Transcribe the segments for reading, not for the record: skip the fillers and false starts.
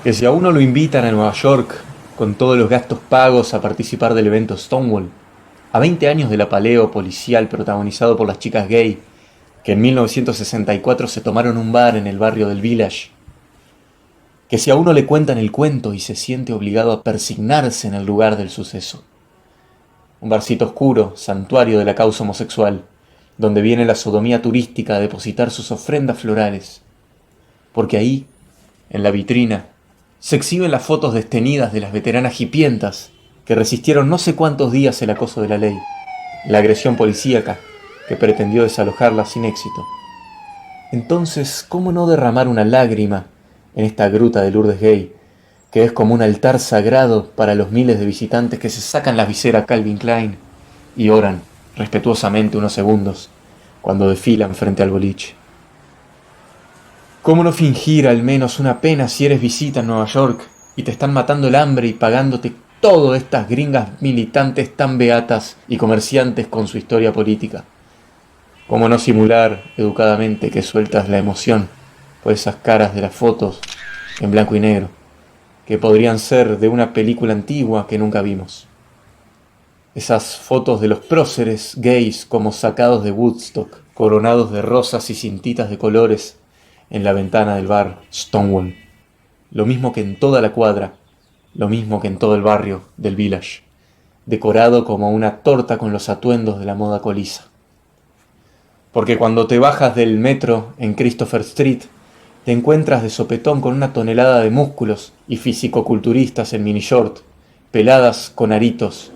Que si a uno lo invitan a Nueva York, con todos los gastos pagos a participar del evento Stonewall, a 20 años del apaleo policial protagonizado por las chicas gay, que en 1964 se tomaron un bar en el barrio del Village, que si a uno le cuentan el cuento y se siente obligado a persignarse en el lugar del suceso. Un barcito oscuro, santuario de la causa homosexual, donde viene la sodomía turística a depositar sus ofrendas florales, porque ahí, en la vitrina, se exhiben las fotos destenidas de las veteranas hipientas que resistieron no sé cuántos días el acoso de la ley, la agresión policíaca que pretendió desalojarlas sin éxito. Entonces, ¿cómo no derramar una lágrima en esta gruta de Lourdes Gay, que es como un altar sagrado para los miles de visitantes que se sacan la visera Calvin Klein y oran respetuosamente unos segundos cuando desfilan frente al boliche? ¿Cómo no fingir al menos una pena si eres visita en Nueva York y te están matando el hambre y pagándote todo estas gringas militantes tan beatas y comerciantes con su historia política? ¿Cómo no simular educadamente que sueltas la emoción por esas caras de las fotos en blanco y negro, que podrían ser de una película antigua que nunca vimos? Esas fotos de los próceres gays como sacados de Woodstock, coronados de rosas y cintitas de colores en la ventana del bar Stonewall. Lo mismo que en toda la cuadra, lo mismo que en todo el barrio del Village, decorado como una torta con los atuendos de la moda colisa. Porque cuando te bajas del metro en Christopher Street, te encuentras de sopetón con una tonelada de músculos y fisicoculturistas en mini short, peladas con aritos.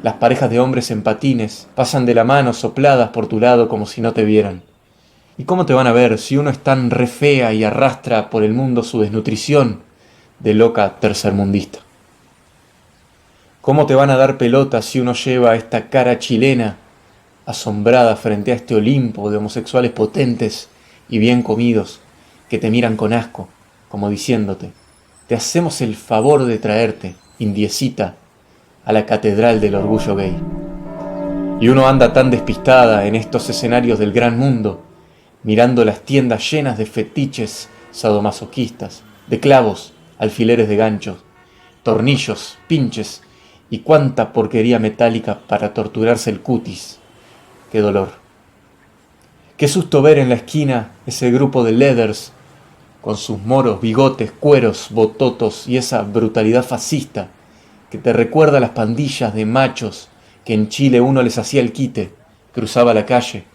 Las parejas de hombres en patines pasan de la mano sopladas por tu lado como si no te vieran. ¿Y cómo te van a ver si uno es tan re fea y arrastra por el mundo su desnutrición de loca tercermundista? ¿Cómo te van a dar pelota si uno lleva esta cara chilena asombrada frente a este Olimpo de homosexuales potentes y bien comidos que te miran con asco, como diciéndote: te hacemos el favor de traerte, indiecita, a la catedral del orgullo gay? Y uno anda tan despistada en estos escenarios del gran mundo, mirando las tiendas llenas de fetiches sadomasoquistas, de clavos, alfileres de ganchos, tornillos, pinches y cuánta porquería metálica para torturarse el cutis. ¡Qué dolor! Qué susto ver en la esquina ese grupo de leathers con sus moros, bigotes, cueros, bototos y esa brutalidad fascista que te recuerda a las pandillas de machos que en Chile uno les hacía el quite, cruzaba la calle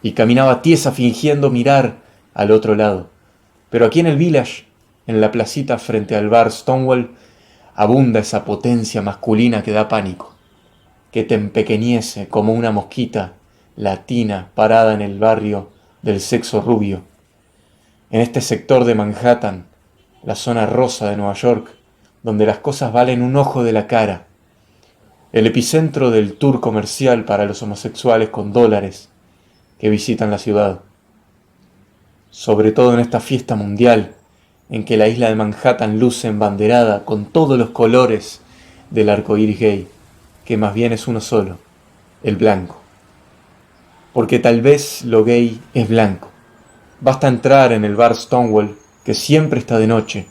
y caminaba tiesa fingiendo mirar al otro lado. Pero aquí en el Village, en la placita frente al bar Stonewall, abunda esa potencia masculina que da pánico, que te empequeñece como una mosquita latina parada en el barrio del sexo rubio. En este sector de Manhattan, la zona rosa de Nueva York, donde las cosas valen un ojo de la cara, el epicentro del tour comercial para los homosexuales con dólares que visitan la ciudad. Sobre todo en esta fiesta mundial en que la isla de Manhattan luce embanderada con todos los colores del arco iris gay, que más bien es uno solo, el blanco. Porque tal vez lo gay es blanco. Basta entrar en el bar Stonewall, que siempre está de noche,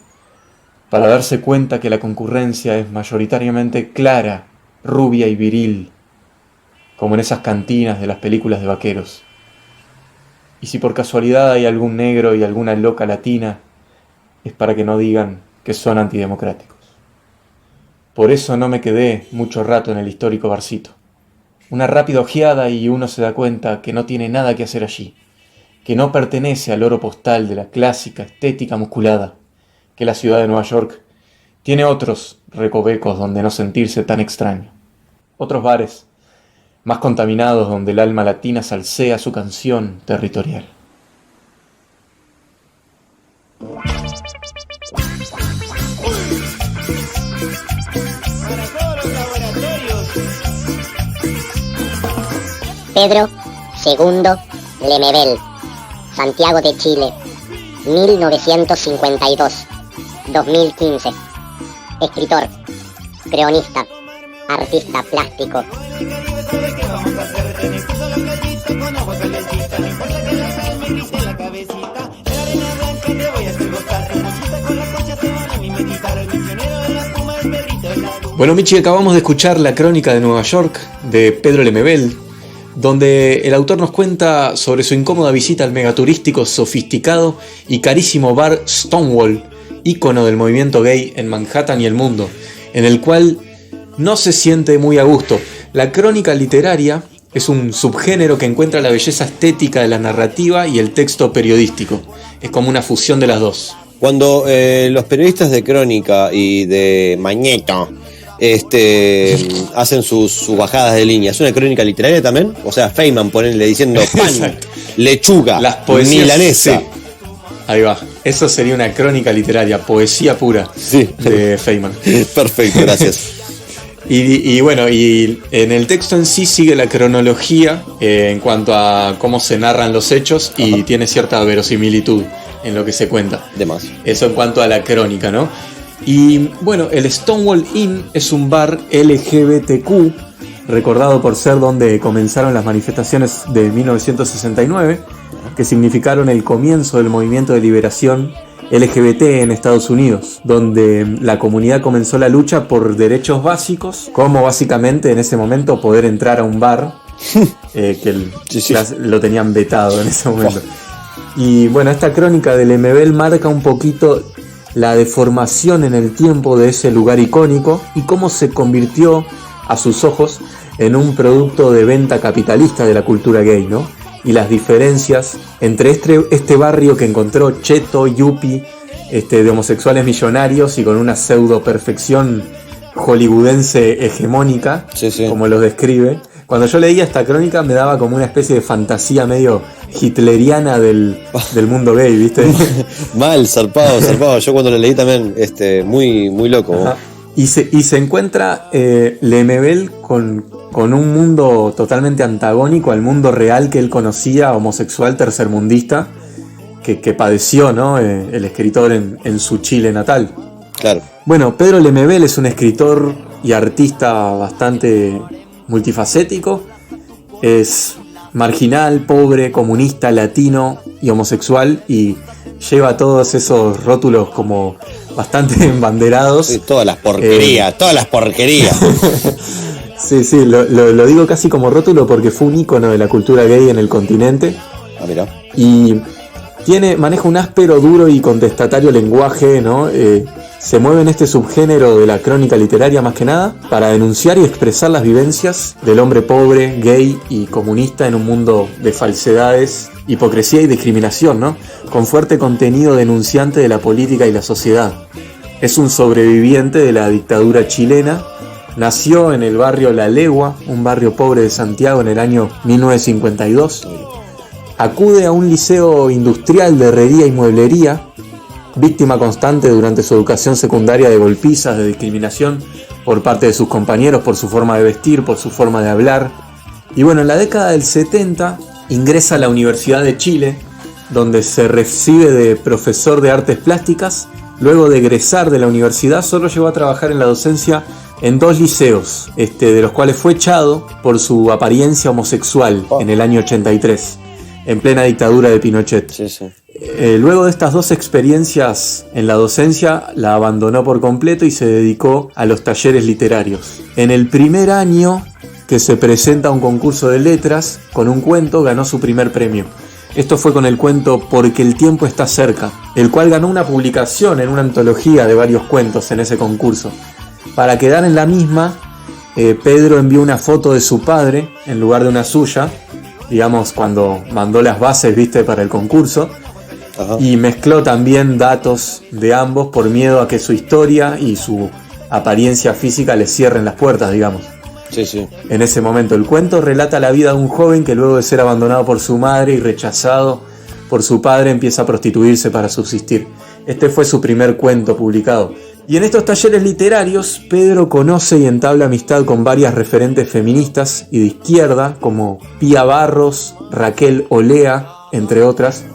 para darse cuenta que la concurrencia es mayoritariamente clara, rubia y viril, como en esas cantinas de las películas de vaqueros. Y si por casualidad hay algún negro y alguna loca latina, es para que no digan que son antidemocráticos. Por eso no me quedé mucho rato en el histórico barcito. Una rápida ojeada y uno se da cuenta que no tiene nada que hacer allí, que no pertenece al oro postal de la clásica estética musculada, que la ciudad de Nueva York tiene otros recovecos donde no sentirse tan extraño, otros bares más contaminados donde el alma latina salsea su canción territorial. Pedro II Lemebel, Santiago de Chile, 1952-2015. Escritor, cronista, artista plástico. Te voy a hacer gozar, con la concha te van a mi medita. Bueno, Michi, acabamos de escuchar La Crónica de Nueva York de Pedro Lemebel, donde el autor nos cuenta sobre su incómoda visita al megaturístico, sofisticado y carísimo bar Stonewall, ícono del movimiento gay en Manhattan y el mundo, en el cual no se siente muy a gusto. La crónica literaria es un subgénero que encuentra la belleza estética de la narrativa y el texto periodístico. Es como una fusión de las dos. Cuando los periodistas de crónica y de Magneto hacen sus bajadas de línea, ¿es una crónica literaria también? O sea, Feynman ponele diciendo pan, Exacto. Lechuga, Las poesías, milanesa. sí. Ahí va. Eso sería una crónica literaria, poesía pura, sí, de Feynman. Perfecto, gracias. Y bueno, y en el texto en sí sigue la cronología en cuanto a cómo se narran los hechos y Ajá. tiene cierta verosimilitud en lo que se cuenta. De más. Eso en cuanto a la crónica, ¿no? Y bueno, el Stonewall Inn es un bar LGBTQ, recordado por ser donde comenzaron las manifestaciones de 1969, que significaron el comienzo del movimiento de liberación LGBT en Estados Unidos, donde la comunidad comenzó la lucha por derechos básicos, como básicamente en ese momento poder entrar a un bar, Sí. lo tenían vetado en ese momento. Y bueno, esta crónica de Lemebel marca un poquito la deformación en el tiempo de ese lugar icónico y cómo se convirtió a sus ojos en un producto de venta capitalista de la cultura gay, ¿no? Y las diferencias entre este barrio que encontró cheto, yuppie, de homosexuales millonarios y con una pseudo perfección hollywoodense hegemónica, Sí. como los describe. Cuando yo leía esta crónica me daba como una especie de fantasía medio hitleriana del mundo gay, ¿viste? Mal, zarpado. Yo cuando lo leí también, muy, muy loco. Ajá. Y se encuentra Lemebel con un mundo totalmente antagónico al mundo real que él conocía, homosexual tercermundista, que padeció, ¿no? El escritor en su Chile natal. Claro. Bueno, Pedro Lemebel es un escritor y artista bastante multifacético. Es marginal, pobre, comunista, latino y homosexual, y lleva todos esos rótulos como bastante embanderados. Sí, todas las porquerías. Sí, lo digo casi como rótulo porque fue un ícono de la cultura gay en el continente. Ah, mira. Y maneja un áspero, duro y contestatario lenguaje, ¿no? Se mueve en este subgénero de la crónica literaria más que nada para denunciar y expresar las vivencias del hombre pobre, gay y comunista en un mundo de falsedades, hipocresía y discriminación, ¿no? Con fuerte contenido denunciante de la política y la sociedad. Es un sobreviviente de la dictadura chilena. Nació en el barrio La Legua, un barrio pobre de Santiago, en el año 1952. Acude a un liceo industrial de herrería y mueblería, víctima constante durante su educación secundaria de golpizas, de discriminación por parte de sus compañeros, por su forma de vestir, por su forma de hablar. Y bueno, en la década del 70 ingresa a la Universidad de Chile, donde se recibe de profesor de artes plásticas. Luego de egresar de la universidad, solo llegó a trabajar en la docencia en 2 liceos, de los cuales fue echado por su apariencia homosexual en el año 83, en plena dictadura de Pinochet. Sí. Luego de estas 2 experiencias en la docencia, la abandonó por completo y se dedicó a los talleres literarios. En el primer año que se presenta a un concurso de letras, con un cuento ganó su primer premio. Esto fue con el cuento Porque el tiempo está cerca, el cual ganó una publicación en una antología de varios cuentos en ese concurso. Para quedar en la misma, Pedro envió una foto de su padre en lugar de una suya, digamos cuando mandó las bases, ¿viste?, para el concurso. Ajá. Y mezcló también datos de ambos por miedo a que su historia y su apariencia física le cierren las puertas, digamos. Sí. En ese momento el cuento relata la vida de un joven que luego de ser abandonado por su madre y rechazado por su padre empieza a prostituirse para subsistir. Este fue su primer cuento publicado. Y en estos talleres literarios, Pedro conoce y entabla amistad con varias referentes feministas y de izquierda, como Pía Barros, Raquel Olea, entre otras,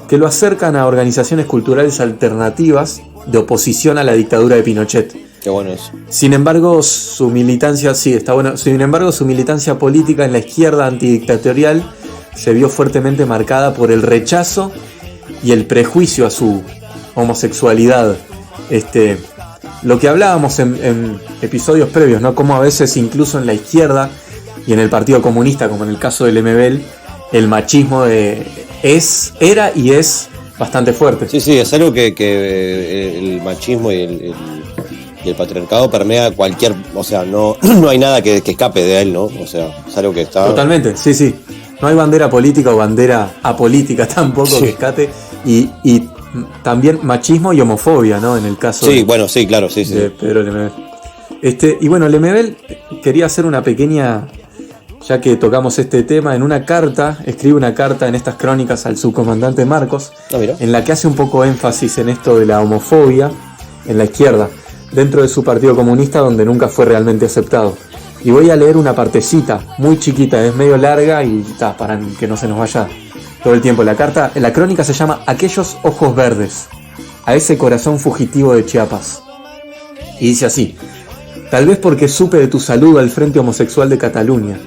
que lo acercan a organizaciones culturales alternativas de oposición a la dictadura de Pinochet. Qué bueno eso. Sin embargo, su militancia política en la izquierda antidictatorial se vio fuertemente marcada por el rechazo y el prejuicio a su homosexualidad. lo que hablábamos en episodios previos, ¿no? Como a veces incluso en la izquierda y en el Partido Comunista, como en el caso del Lemebel, el machismo era y es bastante fuerte. Sí, es algo que el machismo y el patriarcado permea cualquier, o sea, no hay nada que escape de él, ¿no? O sea, es algo que está... Totalmente, sí. No hay bandera política o bandera apolítica tampoco que escape. Y también machismo y homofobia, ¿no? En el caso sí, claro. De Pedro Lemebel. Y bueno, Lemebel quería hacer una pequeña, ya que tocamos este tema, escribe una carta en estas crónicas al subcomandante Marcos, en la que hace un poco énfasis en esto de la homofobia en la izquierda, dentro de su Partido Comunista, donde nunca fue realmente aceptado. Y voy a leer una partecita muy chiquita, es medio larga y está, para que no se nos vaya todo el tiempo. La crónica se llama Aquellos ojos verdes, a ese corazón fugitivo de Chiapas. Y dice así: tal vez porque supe de tu saludo al Frente Homosexual de Cataluña,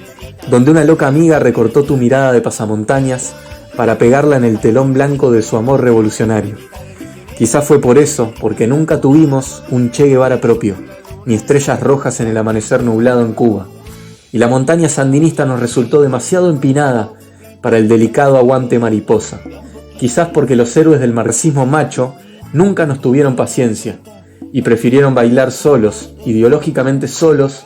donde una loca amiga recortó tu mirada de pasamontañas para pegarla en el telón blanco de su amor revolucionario. Quizá fue por eso, porque nunca tuvimos un Che Guevara propio, ni estrellas rojas en el amanecer nublado en Cuba. Y la montaña sandinista nos resultó demasiado empinada para el delicado aguante mariposa. Quizás porque los héroes del marxismo macho nunca nos tuvieron paciencia y prefirieron bailar solos, ideológicamente solos,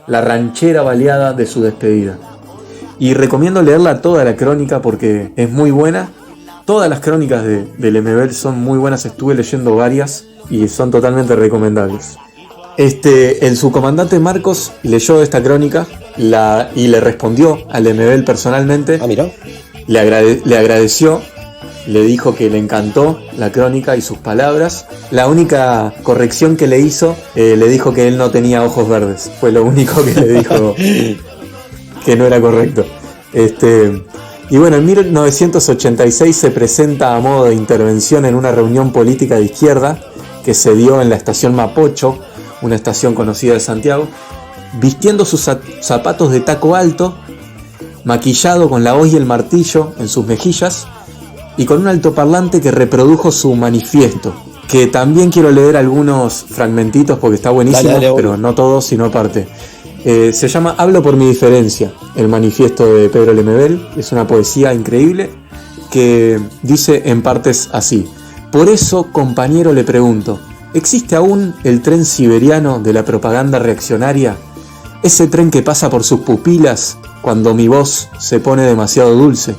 la ranchera baleada de su despedida. Y recomiendo leerla toda la crónica porque es muy buena. Todas las crónicas de Lemebel son muy buenas, estuve leyendo varias y son totalmente recomendables. El subcomandante Marcos leyó esta crónica y le respondió a Lemebel personalmente. Mira. Le agradeció, le dijo que le encantó la crónica y sus palabras. La única corrección que le hizo, le dijo que él no tenía ojos verdes. Fue lo único que le dijo que no era correcto. Y bueno, en 1986 se presenta a modo de intervención en una reunión política de izquierda que se dio en la estación Mapocho, una estación conocida de Santiago, vistiendo sus zapatos de taco alto, maquillado con la hoz y el martillo en sus mejillas y con un altoparlante que reprodujo su manifiesto, que también quiero leer algunos fragmentitos porque está buenísimo, dale, pero no todos, sino parte. Se llama Hablo por mi diferencia, el manifiesto de Pedro Lemebel. Es una poesía increíble que dice en partes así: por eso, compañero, le pregunto, ¿existe aún el tren siberiano de la propaganda reaccionaria? Ese tren que pasa por sus pupilas cuando mi voz se pone demasiado dulce.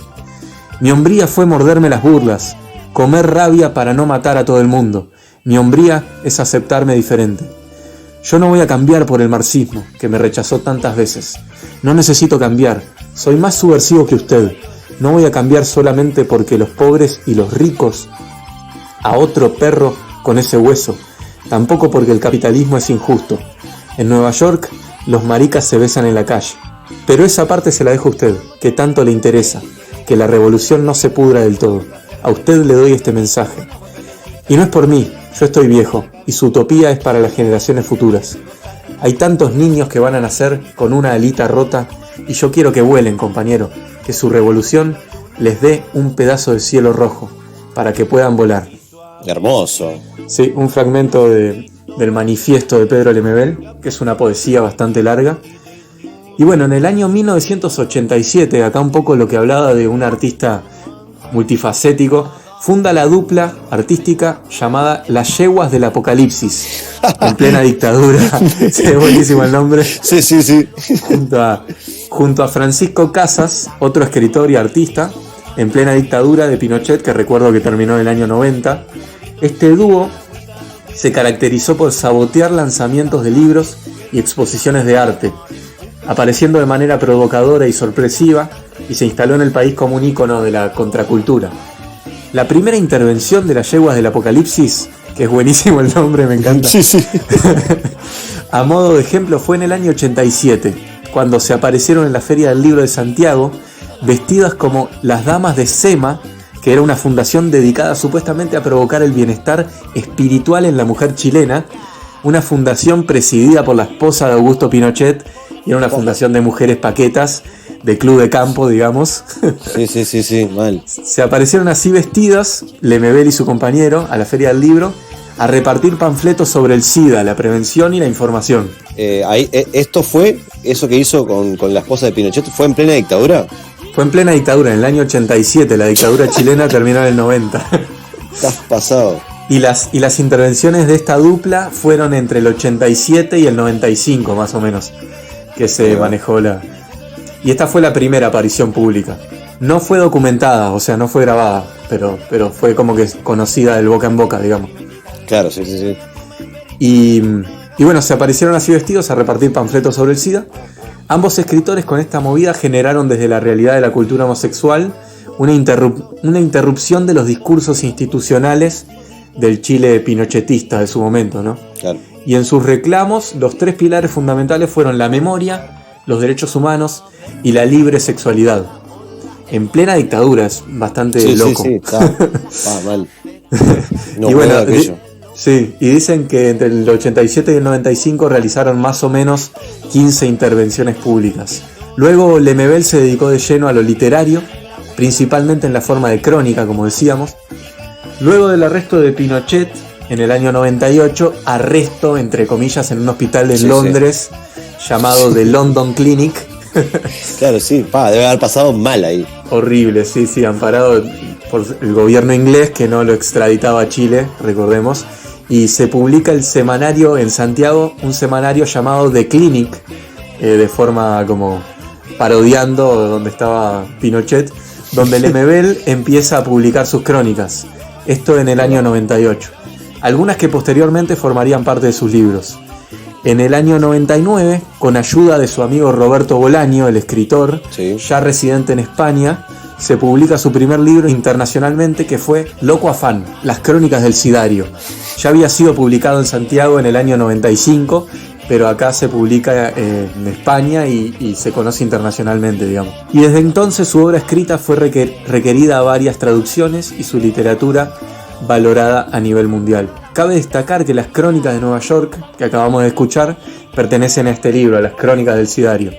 Mi hombría fue morderme las burlas, comer rabia para no matar a todo el mundo. Mi hombría es aceptarme diferente. Yo no voy a cambiar por el marxismo, que me rechazó tantas veces. No necesito cambiar, soy más subversivo que usted. No voy a cambiar solamente porque los pobres y los ricos a otro perro con ese hueso. Tampoco porque el capitalismo es injusto. En Nueva York, los maricas se besan en la calle. Pero esa parte se la dejo a usted, que tanto le interesa, que la revolución no se pudra del todo. A usted le doy este mensaje. Y no es por mí, yo estoy viejo, y su utopía es para las generaciones futuras. Hay tantos niños que van a nacer con una alita rota, y yo quiero que vuelen, compañero, que su revolución les dé un pedazo de cielo rojo, para que puedan volar. Hermoso. Sí, un fragmento del manifiesto de Pedro Lemebel, que es una poesía bastante larga. Y bueno, en el año 1987, acá un poco lo que hablaba de un artista multifacético, funda la dupla artística llamada Las Yeguas del Apocalipsis, en plena dictadura. Sí, es buenísimo el nombre. Sí. Junto a Francisco Casas, otro escritor y artista, en plena dictadura de Pinochet, que recuerdo que terminó en el año 90. Este dúo se caracterizó por sabotear lanzamientos de libros y exposiciones de arte, apareciendo de manera provocadora y sorpresiva, y se instaló en el país como un ícono de la contracultura. La primera intervención de Las Yeguas del Apocalipsis, que es buenísimo el nombre, me encanta. Sí. A modo de ejemplo, fue en el año 87, cuando se aparecieron en la Feria del Libro de Santiago, vestidas como las Damas de SEMA, que era una fundación dedicada supuestamente a provocar el bienestar espiritual en la mujer chilena, una fundación presidida por la esposa de Augusto Pinochet, y era una fundación de mujeres paquetas, de club de campo, digamos. Sí, mal. Se aparecieron así vestidas, Lemebel y su compañero, a la Feria del Libro, a repartir panfletos sobre el SIDA, la prevención y la información. Esto fue, eso que hizo con la esposa de Pinochet, ¿fue en plena dictadura? Fue en plena dictadura, en el año 87, la dictadura chilena terminó en el 90. Estás pasado. Y las intervenciones de esta dupla fueron entre el 87 y el 95 más o menos, que se manejó la... Y esta fue la primera aparición pública. No fue documentada, o sea, no fue grabada, pero fue como que conocida del boca en boca, digamos. Claro, sí. Y bueno, se aparecieron así vestidos a repartir panfletos sobre el SIDA. Ambos escritores con esta movida generaron desde la realidad de la cultura homosexual una interrupción de los discursos institucionales del Chile pinochetista de su momento, ¿no? Claro. Y en sus reclamos, los tres pilares fundamentales fueron la memoria, los derechos humanos y la libre sexualidad. En plena dictadura, es bastante loco. Sí, está mal. No, y bueno, aquello. Sí, y dicen que entre el 87 y el 95 realizaron más o menos 15 intervenciones públicas. Luego Lemebel se dedicó de lleno a lo literario, principalmente en la forma de crónica, como decíamos. Luego del arresto de Pinochet, en el año 98, arresto, entre comillas, en un hospital de Londres llamado The London Clinic. Claro, sí, debe haber pasado mal ahí. Horrible, sí, amparado por el gobierno inglés que no lo extraditaba a Chile, recordemos. Y se publica el semanario en Santiago, un semanario llamado The Clinic, de forma como parodiando donde estaba Pinochet, donde Lemebel empieza a publicar sus crónicas. Esto en el año 98. Algunas que posteriormente formarían parte de sus libros. En el año 99, con ayuda de su amigo Roberto Bolaño, el escritor, ya residente en España, se publica su primer libro internacionalmente, que fue Loco Afán, las crónicas del sidario. Ya había sido publicado en Santiago en el año 95, pero acá se publica en España y se conoce internacionalmente, digamos. Y desde entonces su obra escrita fue requerida a varias traducciones y su literatura valorada a nivel mundial. Cabe destacar que las crónicas de Nueva York, que acabamos de escuchar, pertenecen a este libro, a las crónicas del sidario.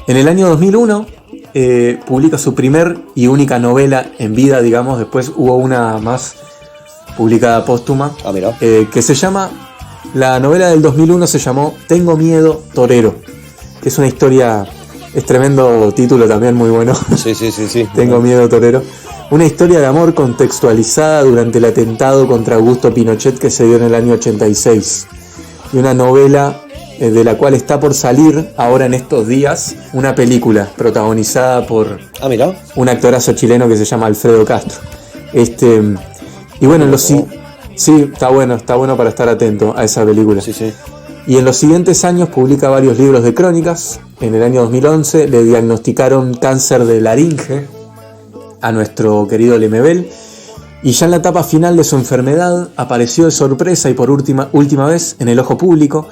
En el año 2001 publica su primer y única novela en vida, digamos. Después hubo una más publicada póstuma, que se llama, la novela del 2001 se llamó Tengo miedo, torero, que es una historia, es tremendo título también, muy bueno. Sí. Tengo miedo, torero. Una historia de amor contextualizada durante el atentado contra Augusto Pinochet que se dio en el año 86. Y una novela de la cual está por salir ahora en estos días una película protagonizada por un actorazo chileno que se llama Alfredo Castro. Y bueno, sí, está bueno para estar atento a esa película. Sí. Y en los siguientes años publica varios libros de crónicas. En el año 2011 le diagnosticaron cáncer de laringe a nuestro querido Lemebel, y ya en la etapa final de su enfermedad apareció de sorpresa y por última vez en el ojo público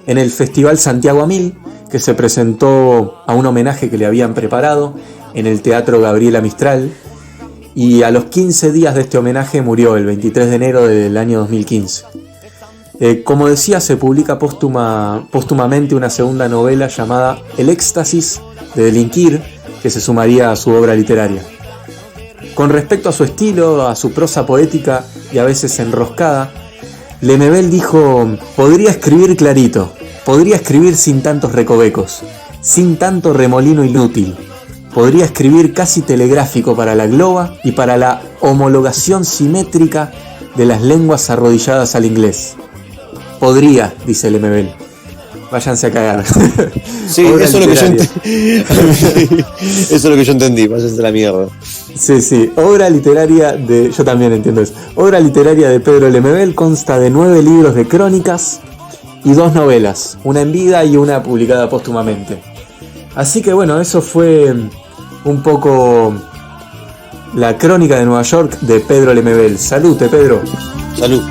en el Festival Santiago a 1000, que se presentó a un homenaje que le habían preparado en el Teatro Gabriela Mistral, y a los 15 días de este homenaje murió el 23 de enero del año 2015. Como decía, se publica póstumamente una segunda novela llamada El éxtasis de delinquir, que se sumaría a su obra literaria. Con respecto a su estilo, a su prosa poética y a veces enroscada, Lemebel dijo: podría escribir clarito, podría escribir sin tantos recovecos, sin tanto remolino inútil, podría escribir casi telegráfico para la globa y para la homologación simétrica de las lenguas arrodilladas al inglés. Podría, dice Lemebel. Váyanse a cagar. Sí, eso es lo que yo entendí, váyanse a la mierda. Sí, obra literaria de... Yo también entiendo eso. Obra literaria de Pedro Lemebel consta de 9 libros de crónicas y 2 novelas, una en vida y una publicada póstumamente. Así que bueno, eso fue un poco la crónica de Nueva York de Pedro Lemebel. Salute, Pedro. Salud.